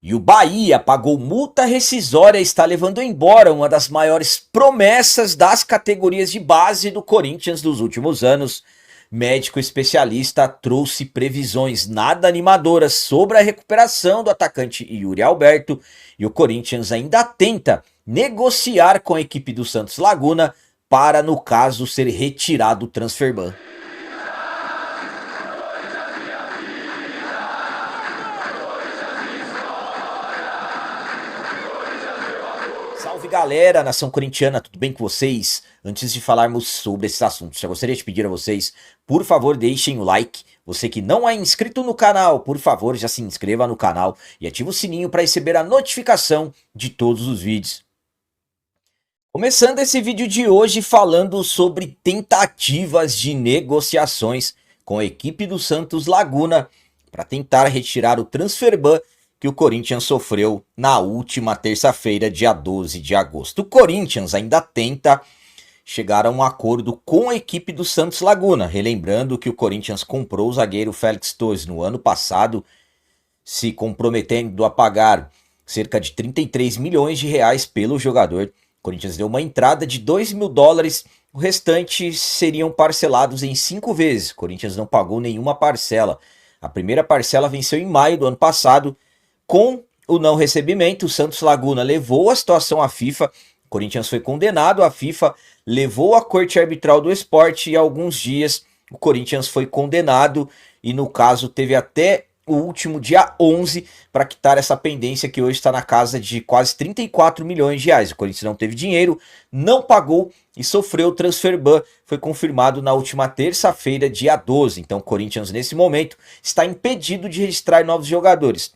E o Bahia pagou multa rescisória e está levando embora uma das maiores promessas das categorias de base do Corinthians dos últimos anos. Médico especialista trouxe previsões nada animadoras sobre a recuperação do atacante Yuri Alberto e o Corinthians ainda tenta negociar com a equipe do Santos Laguna para, no caso, ser retirado o transfer ban. Salve galera, nação corintiana, tudo bem com vocês? Antes de falarmos sobre esses assuntos, já gostaria de pedir a vocês, por favor, deixem o like. Você que não é inscrito no canal, por favor, já se inscreva no canal e ative o sininho para receber a notificação de todos os vídeos. Começando esse vídeo de hoje falando sobre tentativas de negociações com a equipe do Santos Laguna para tentar retirar o transfer ban que o Corinthians sofreu na última terça-feira, dia 12 de agosto. O Corinthians ainda tenta chegar a um acordo com a equipe do Santos Laguna, relembrando que o Corinthians comprou o zagueiro Félix Torres no ano passado, se comprometendo a pagar cerca de 33 milhões de reais pelo jogador. O Corinthians deu uma entrada de 2 mil dólares, o restante seriam parcelados em 5 vezes. O Corinthians não pagou nenhuma parcela. A primeira parcela venceu em maio do ano passado. Com o não recebimento, o Santos Laguna levou a situação à FIFA, o Corinthians foi condenado à FIFA, levou à Corte Arbitral do Esporte e há alguns dias o Corinthians foi condenado e no caso teve até o último dia 11 para quitar essa pendência que hoje está na casa de quase 34 milhões de reais. O Corinthians não teve dinheiro, não pagou e sofreu o transfer ban, foi confirmado na última terça-feira, dia 12. Então o Corinthians nesse momento está impedido de registrar novos jogadores.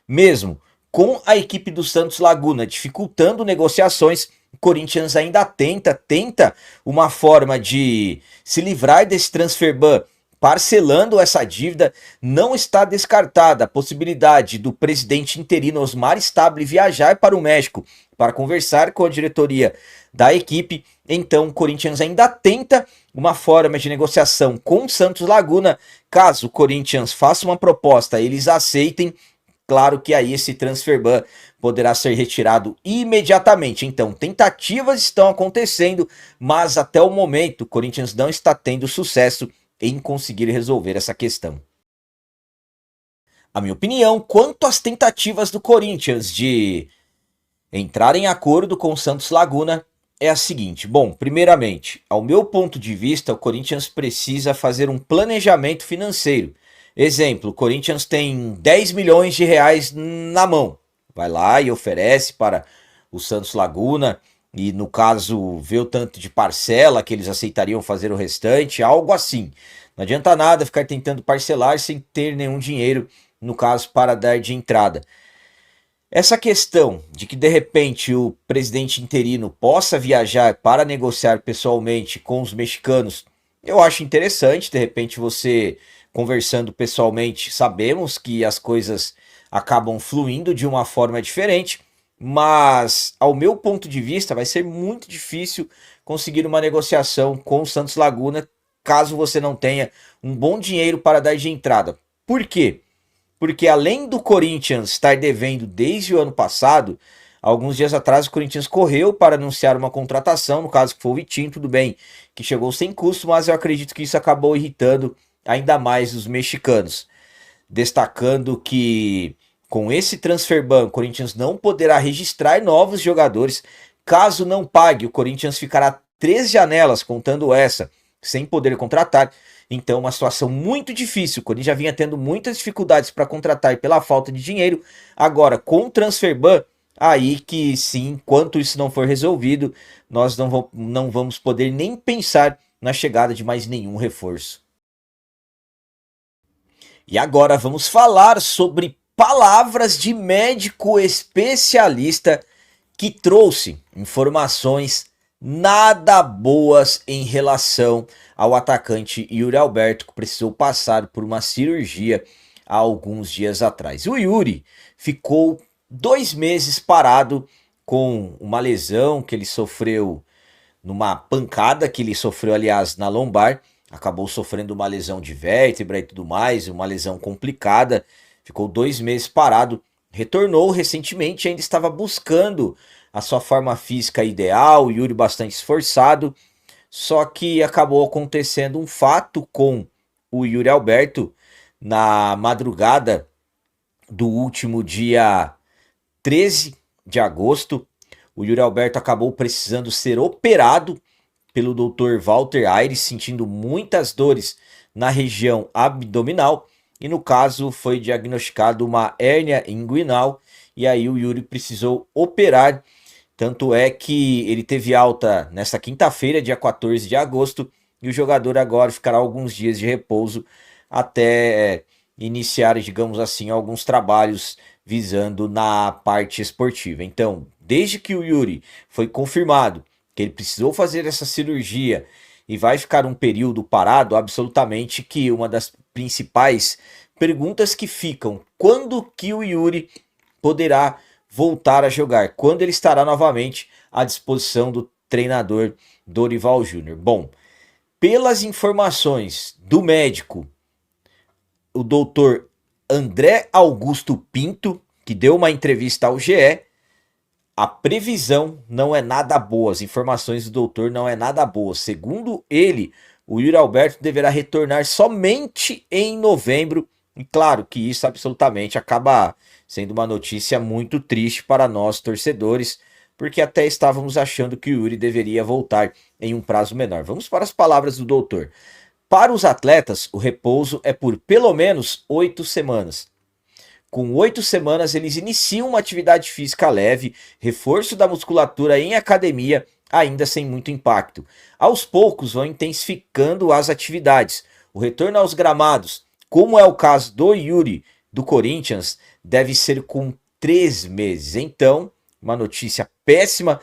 Mesmo com a equipe do Santos Laguna dificultando negociações, o Corinthians ainda tenta uma forma de se livrar desse transfer ban, parcelando essa dívida. Não está descartada a possibilidade do presidente interino Osmar Stable viajar para o México para conversar com a diretoria da equipe. Então o Corinthians ainda tenta uma forma de negociação com o Santos Laguna. Caso o Corinthians faça uma proposta, eles aceitem. Claro que aí esse transfer ban poderá ser retirado imediatamente. Então, tentativas estão acontecendo, mas até o momento o Corinthians não está tendo sucesso em conseguir resolver essa questão. A minha opinião quanto às tentativas do Corinthians de entrar em acordo com o Santos Laguna é a seguinte. Bom, primeiramente, ao meu ponto de vista, o Corinthians precisa fazer um planejamento financeiro. Exemplo, o Corinthians tem 10 milhões de reais na mão. Vai lá e oferece para o Santos Laguna e, no caso, vê o tanto de parcela que eles aceitariam fazer o restante, algo assim. Não adianta nada ficar tentando parcelar sem ter nenhum dinheiro, no caso, para dar de entrada. Essa questão de que, de repente, o presidente interino possa viajar para negociar pessoalmente com os mexicanos, eu acho interessante. De repente você conversando pessoalmente, sabemos que as coisas acabam fluindo de uma forma diferente, mas ao meu ponto de vista vai ser muito difícil conseguir uma negociação com o Santos Laguna caso você não tenha um bom dinheiro para dar de entrada. Por quê? Porque além do Corinthians estar devendo desde o ano passado, alguns dias atrás o Corinthians correu para anunciar uma contratação, no caso que foi o Vitinho, tudo bem, que chegou sem custo, mas eu acredito que isso acabou irritando ainda mais os mexicanos. Destacando que com esse transfer ban, o Corinthians não poderá registrar novos jogadores. Caso não pague, o Corinthians ficará 3 janelas, contando essa, sem poder contratar. Então uma situação muito difícil. O Corinthians já vinha tendo muitas dificuldades para contratar pela falta de dinheiro. Agora com o transfer ban, aí que sim, enquanto isso não for resolvido, nós não vamos poder nem pensar na chegada de mais nenhum reforço. E agora vamos falar sobre palavras de médico especialista que trouxe informações nada boas em relação ao atacante Yuri Alberto, que precisou passar por uma cirurgia há alguns dias atrás. O Yuri ficou 2 meses parado com uma lesão que ele sofreu numa pancada que ele sofreu, aliás, na lombar. Acabou sofrendo uma lesão de vértebra e tudo mais, uma lesão complicada. Ficou 2 meses parado. retornou recentemente, ainda estava buscando a sua forma física ideal, o Yuri bastante esforçado, só que acabou acontecendo um fato com o Yuri Alberto na madrugada do último dia 13 de agosto. O Yuri Alberto acabou precisando ser operado pelo Dr. Walter Aires, sentindo muitas dores na região abdominal, e no caso foi diagnosticado uma hérnia inguinal, e aí o Yuri precisou operar. Tanto é que ele teve alta nesta quinta-feira, dia 14 de agosto, e o jogador agora ficará alguns dias de repouso até iniciar, digamos assim, alguns trabalhos visando na parte esportiva. Então, desde que o Yuri foi confirmado que ele precisou fazer essa cirurgia e vai ficar um período parado, absolutamente que uma das principais perguntas que ficam: quando que o Yuri poderá voltar a jogar? Quando ele estará novamente à disposição do treinador Dorival Júnior? Bom, pelas informações do médico, o doutor André Augusto Pinto, que deu uma entrevista ao GE, a previsão não é nada boa, as informações do doutor não é nada boa. Segundo ele, o Yuri Alberto deverá retornar somente em novembro, e claro que isso absolutamente acaba sendo uma notícia muito triste para nós torcedores, porque até estávamos achando que o Yuri deveria voltar em um prazo menor. Vamos para as palavras do doutor. Para os atletas, o repouso é por pelo menos 8 semanas. Com 8 semanas, eles iniciam uma atividade física leve, reforço da musculatura em academia, ainda sem muito impacto. Aos poucos, vão intensificando as atividades. O retorno aos gramados, como é o caso do Yuri, do Corinthians, deve ser com 3 meses. Então, uma notícia péssima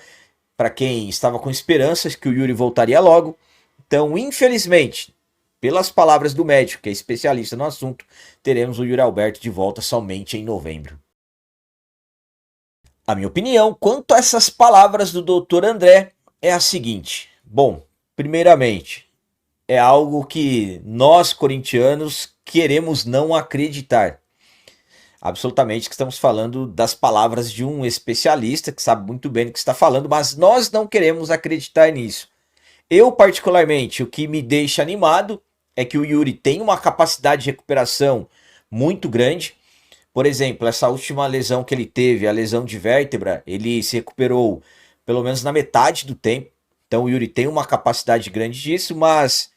para quem estava com esperanças que o Yuri voltaria logo. Então, infelizmente, pelas palavras do médico, que é especialista no assunto, teremos o Yuri Alberto de volta somente em novembro. A minha opinião quanto a essas palavras do Dr. André é a seguinte. Bom, primeiramente, é algo que nós corintianos queremos não acreditar. Absolutamente que estamos falando das palavras de um especialista que sabe muito bem do que está falando, mas nós não queremos acreditar nisso. Eu, particularmente, o que me deixa animado é que o Yuri tem uma capacidade de recuperação muito grande. Por exemplo, essa última lesão que ele teve, a lesão de vértebra, ele se recuperou pelo menos na metade do tempo. Então o Yuri tem uma capacidade grande disso, mas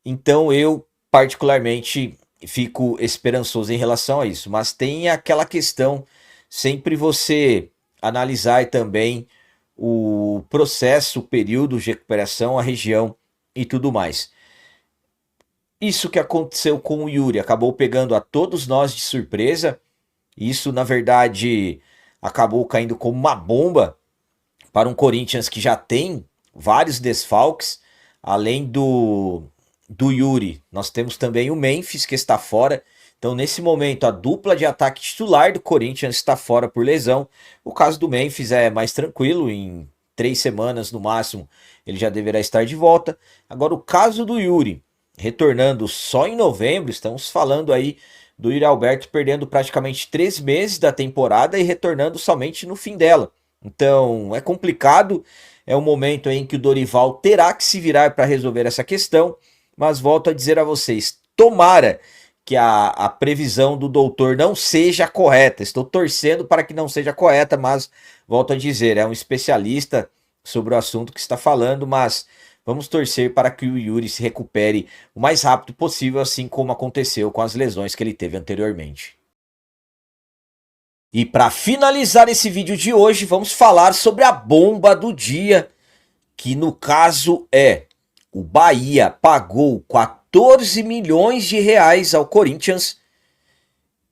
então eu particularmente fico esperançoso em relação a isso. Mas tem aquela questão, sempre você analisar também o processo, o período de recuperação, a região e tudo mais. Isso que aconteceu com o Yuri acabou pegando a todos nós de surpresa. Isso, na verdade, acabou caindo como uma bomba para um Corinthians que já tem vários desfalques. Além do Yuri, nós temos também o Memphis, que está fora. Então, nesse momento, a dupla de ataque titular do Corinthians está fora por lesão. O caso do Memphis é mais tranquilo, em 3 semanas no máximo ele já deverá estar de volta. Agora, o caso do Yuri, retornando só em novembro, estamos falando aí do Yuri Alberto perdendo praticamente 3 meses da temporada e retornando somente no fim dela. Então é complicado, é um momento em que o Dorival terá que se virar para resolver essa questão, mas volto a dizer a vocês, tomara que a previsão do doutor não seja correta, estou torcendo para que não seja correta, mas volto a dizer, é um especialista sobre o assunto que está falando, mas vamos torcer para que o Yuri se recupere o mais rápido possível, assim como aconteceu com as lesões que ele teve anteriormente. E para finalizar esse vídeo de hoje, vamos falar sobre a bomba do dia, que no caso é: o Bahia pagou 14 milhões de reais ao Corinthians,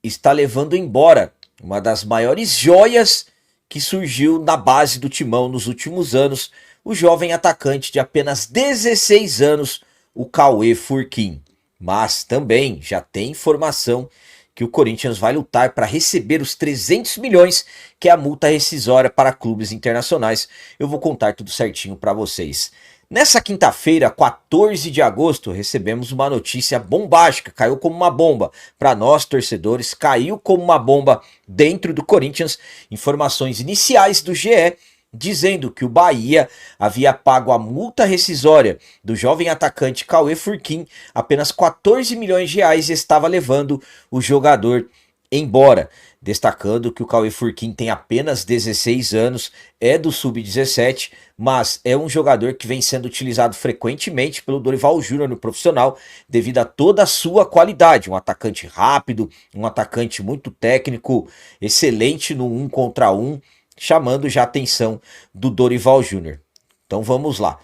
está levando embora uma das maiores joias que surgiu na base do Timão nos últimos anos, o jovem atacante de apenas 16 anos, o Cauê Furquim. Mas também já tem informação que o Corinthians vai lutar para receber os 300 milhões, que é a multa rescisória para clubes internacionais. Eu vou contar tudo certinho para vocês. Nessa quinta-feira, 14 de agosto, recebemos uma notícia bombástica, caiu como uma bomba. Para nós, torcedores, caiu como uma bomba dentro do Corinthians. Informações iniciais do GE, dizendo que o Bahia havia pago a multa rescisória do jovem atacante Cauê Furquim, apenas 14 milhões de reais, e estava levando o jogador embora. Destacando que o Cauê Furquim tem apenas 16 anos, é do Sub-17, mas é um jogador que vem sendo utilizado frequentemente pelo Dorival Júnior no profissional, devido a toda a sua qualidade. Um atacante rápido, um atacante muito técnico, excelente no 1 contra 1, chamando já a atenção do Dorival Júnior. Então vamos lá.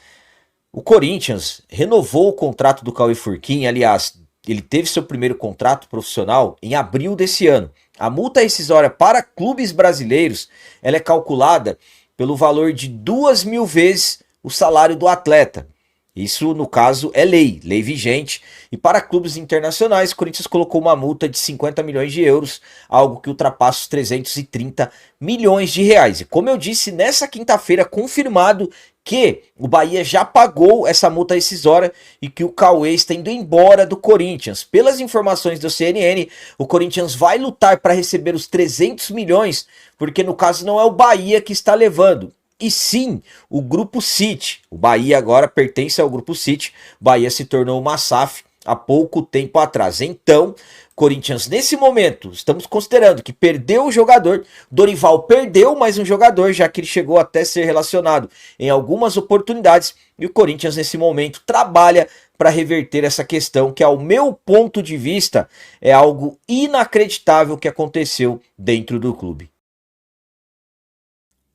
O Corinthians renovou o contrato do Cauê Furquim, aliás, ele teve seu primeiro contrato profissional em abril desse ano. A multa rescisória para clubes brasileiros, ela é calculada pelo valor de 2.000 vezes o salário do atleta. Isso, no caso, é lei vigente. E para clubes internacionais, o Corinthians colocou uma multa de 50 milhões de euros, algo que ultrapassa os 330 milhões de reais. E como eu disse, nessa quinta-feira, confirmado que o Bahia já pagou essa multa rescisória e que o Cauê está indo embora do Corinthians. Pelas informações do CNN, o Corinthians vai lutar para receber os 300 milhões, porque no caso não é o Bahia que está levando, e sim o Grupo City. O Bahia agora pertence ao Grupo City. O Bahia se tornou uma SAF há pouco tempo atrás. Então, Corinthians, nesse momento, estamos considerando que perdeu o jogador. Dorival perdeu mais um jogador, já que ele chegou até a ser relacionado em algumas oportunidades. E o Corinthians, nesse momento, trabalha para reverter essa questão, que, ao meu ponto de vista, é algo inacreditável que aconteceu dentro do clube.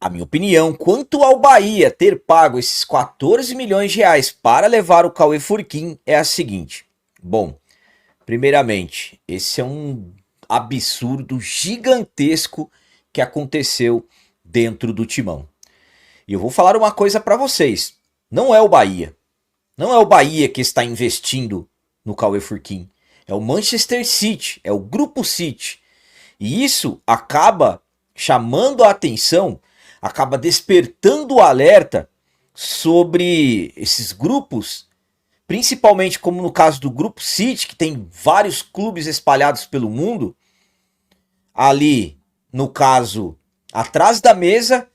A minha opinião quanto ao Bahia ter pago esses 14 milhões de reais para levar o Cauê Furquim é a seguinte. Bom, primeiramente, esse é um absurdo gigantesco que aconteceu dentro do Timão. E eu vou falar uma coisa para vocês. Não é o Bahia. Não é o Bahia que está investindo no Cauê Furquim. É o Manchester City, é o Grupo City. E isso acaba chamando a atenção, acaba despertando o alerta sobre esses grupos, principalmente como no caso do Grupo City, que tem vários clubes espalhados pelo mundo, ali, no caso, atrás da mesa,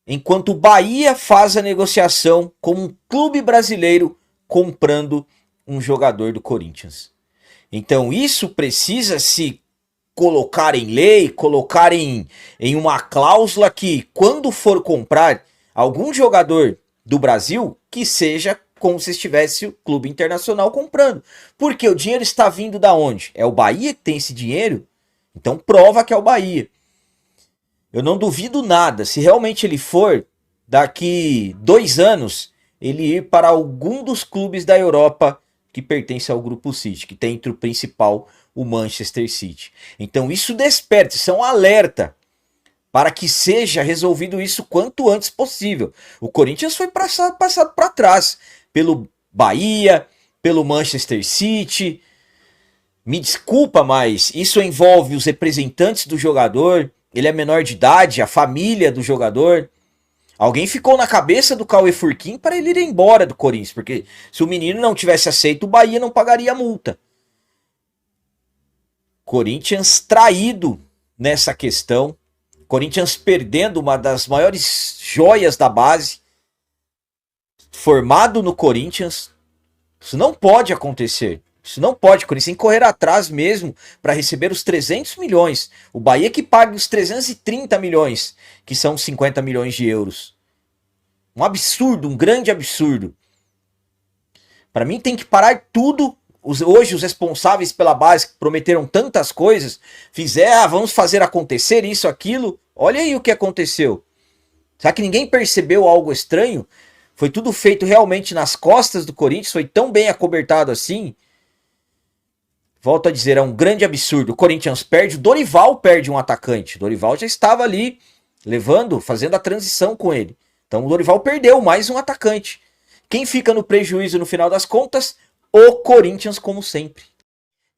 enquanto o Bahia faz a negociação com um clube brasileiro comprando um jogador do Corinthians. Então isso precisa se colocar em lei, colocar em uma cláusula que, quando for comprar algum jogador do Brasil, que seja como se estivesse o clube internacional comprando. Porque o dinheiro está vindo da onde? É o Bahia que tem esse dinheiro? Então prova que é o Bahia. Eu não duvido nada, se realmente ele for, daqui 2 anos, ele ir para algum dos clubes da Europa que pertence ao Grupo City, que tem entre o principal o Manchester City. Então isso desperta, isso é um alerta para que seja resolvido isso quanto antes possível. O Corinthians foi passado para trás pelo Bahia, pelo Manchester City. Me desculpa, mas isso envolve os representantes do jogador, ele é menor de idade, a família do jogador. Alguém ficou na cabeça do Cauê Furquim para ele ir embora do Corinthians, porque se o menino não tivesse aceito, o Bahia não pagaria a multa. Corinthians traído nessa questão, Corinthians perdendo uma das maiores joias da base, formado no Corinthians. Isso não pode acontecer. Isso não pode, o Corinthians tem que correr atrás mesmo para receber os 300 milhões. O Bahia que pague os 330 milhões, que são 50 milhões de euros. Um absurdo, um grande absurdo. Para mim tem que parar tudo. Hoje os responsáveis pela base que prometeram tantas coisas, vamos fazer acontecer isso, aquilo. Olha aí o que aconteceu. Será que ninguém percebeu algo estranho? Foi tudo feito realmente nas costas do Corinthians, foi tão bem acobertado assim. Volto a dizer, é um grande absurdo. O Corinthians perde, o Dorival perde um atacante. O Dorival já estava ali fazendo a transição com ele. Então o Dorival perdeu mais um atacante. Quem fica no prejuízo no final das contas? O Corinthians, como sempre.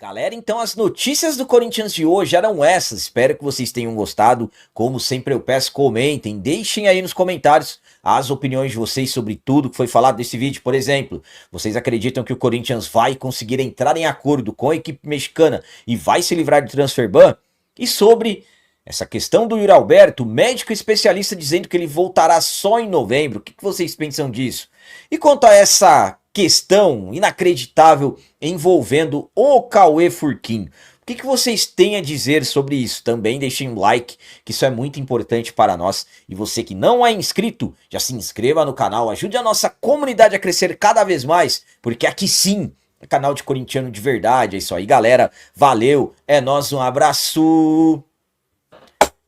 Galera, então as notícias do Corinthians de hoje eram essas. Espero que vocês tenham gostado. Como sempre eu peço, comentem, deixem aí nos comentários as opiniões de vocês sobre tudo que foi falado nesse vídeo. Por exemplo, vocês acreditam que o Corinthians vai conseguir entrar em acordo com a equipe mexicana e vai se livrar do transfer ban? E sobre essa questão do Yuri Alberto, médico especialista dizendo que ele voltará só em novembro. O que vocês pensam disso? E quanto a essa questão inacreditável envolvendo o Cauê Furquim, o que vocês têm a dizer sobre isso? Também deixem um like, que isso é muito importante para nós. E você que não é inscrito, já se inscreva no canal, ajude a nossa comunidade a crescer cada vez mais, porque aqui sim é canal de corintiano de verdade. É isso aí, galera. Valeu, é nóis, um abraço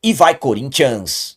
e vai Corinthians!